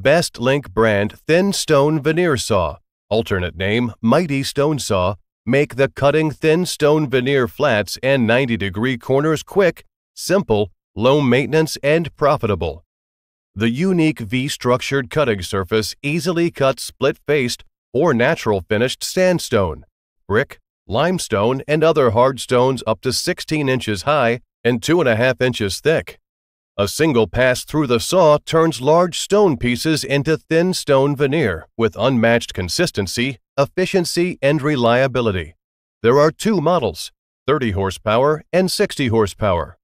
Bestlink brand thin stone veneer saw, alternate name Mighty Stone Saw, make the cutting thin stone veneer flats and 90-degree corners quick, simple, low maintenance, and profitable. The unique V-structured cutting surface easily cuts split-faced or natural finished sandstone, brick, limestone, and other hard stones up to 16 inches high and 2.5 inches thick. A single pass through the saw turns large stone pieces into thin stone veneer with unmatched consistency, efficiency, and reliability. There are two models, 30 horsepower and 60 horsepower.